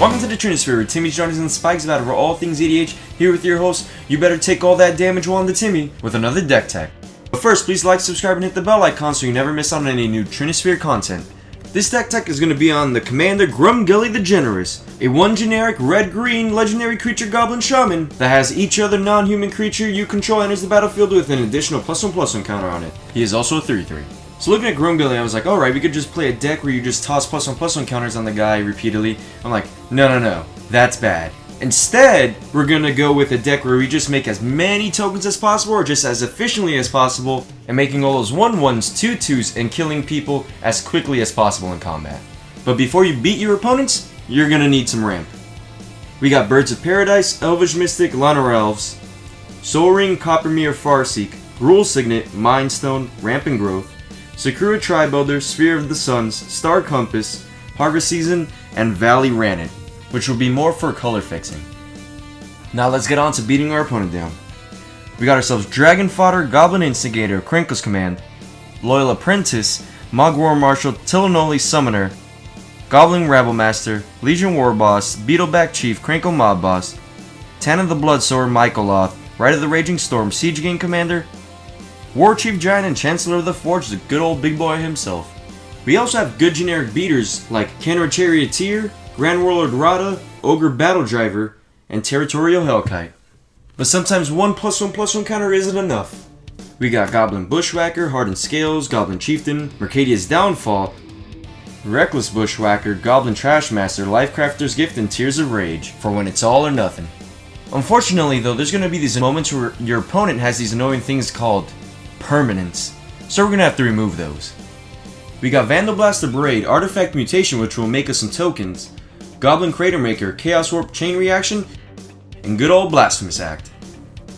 Welcome to the Trinisphere, where Timmy's journeys and spikes about over all things EDH, here with your host, you better take all that damage, Juan the Timmy, with another deck tech. But first, please like, subscribe, and hit the bell icon so you never miss out on any new Trinisphere content. This deck tech is going to be on the commander Grumgully the Generous, a one generic red-green legendary creature goblin shaman that has each other non-human creature you control enters the battlefield with an additional +1/+1 counter on it. He is also a 3/3. So looking at Grumgully, I was like, alright, we could just play a deck where you just toss +1/+1 counters on the guy repeatedly. I'm like, no, that's bad. Instead, we're gonna go with a deck where we just make as many tokens as possible, or just as efficiently as possible, and making all those 1/1s, 2/2s, and killing people as quickly as possible in combat. But before you beat your opponents, you're gonna need some ramp. We got Birds of Paradise, Elvish Mystic, Llanowar Elves, Soul Ring, Coppermere, Farseek, Rule Signet, Mind Stone, Ramp and Growth, Sakura Tribuilder, Sphere of the Suns, Star Compass, Harvest Season, and Valley Rannet, which will be more for color fixing. Now let's get on to beating our opponent down. We got ourselves Dragon Fodder, Goblin Instigator, Krinkle's Command, Loyal Apprentice, Mogwar Marshal, Tilonoli Summoner, Goblin Rabble Master, Legion War Boss, Beetleback Chief, Krinkle Mob Boss, Tannin the Bloodsword, Michaeloth, Rite of the Raging Storm, Siege Gang Commander, War Chief Giant, and Chancellor of the Forge, the good old big boy himself. We also have good generic beaters like Kenra Charioteer, Grand Warlord Rada, Ogre Battle Driver, and Territorial Hellkite. But sometimes one +1/+1 counter isn't enough. We got Goblin Bushwhacker, Hardened Scales, Goblin Chieftain, Mercadia's Downfall, Reckless Bushwhacker, Goblin Trashmaster, Lifecrafter's Gift, and Tears of Rage, for when it's all or nothing. Unfortunately though, there's going to be these moments where your opponent has these annoying things called permanents, so we're going to have to remove those. We got Vandal Blaster Braid, Artifact Mutation, which will make us some tokens, Goblin Crater Maker, Chaos Warp Chain Reaction, and good old Blasphemous Act.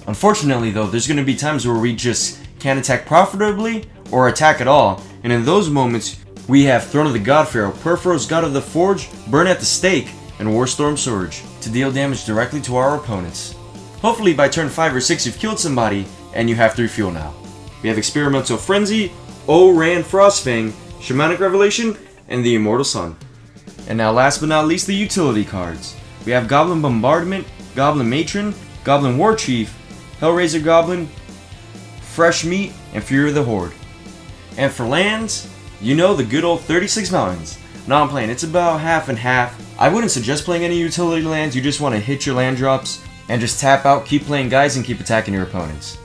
Unfortunately though, there's going to be times where we just can't attack profitably or attack at all, and in those moments we have Throne of the God Pharaoh, Perforos God of the Forge, Burn at the Stake, and Warstorm Surge to deal damage directly to our opponents. Hopefully by turn 5 or 6 you've killed somebody and you have to refuel now. We have Experimental Frenzy, O-Ran Frostfang, Shamanic Revelation, and the Immortal Sun. And now last but not least, the utility cards. We have Goblin Bombardment, Goblin Matron, Goblin War Chief, Hellraiser Goblin, Fresh Meat, and Fury of the Horde. And for lands, you know the good old 36 Mountains. Now I'm playing, it's about half and half. I wouldn't suggest playing any utility lands, you just want to hit your land drops, and just tap out, keep playing guys, and keep attacking your opponents.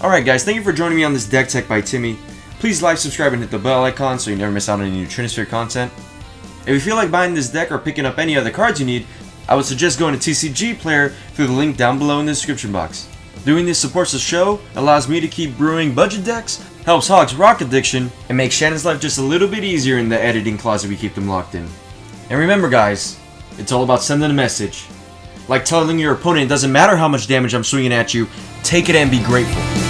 Alright guys, thank you for joining me on this deck tech by Timmy. Please like, subscribe, and hit the bell icon so you never miss out on any new Trinisphere content. If you feel like buying this deck or picking up any other cards you need, I would suggest going to TCG Player through the link down below in the description box. Doing this supports the show, allows me to keep brewing budget decks, helps Hogg's rock addiction, and makes Shannon's life just a little bit easier in the editing closet we keep them locked in. And remember guys, it's all about sending a message. Like telling your opponent it doesn't matter how much damage I'm swinging at you, take it and be grateful.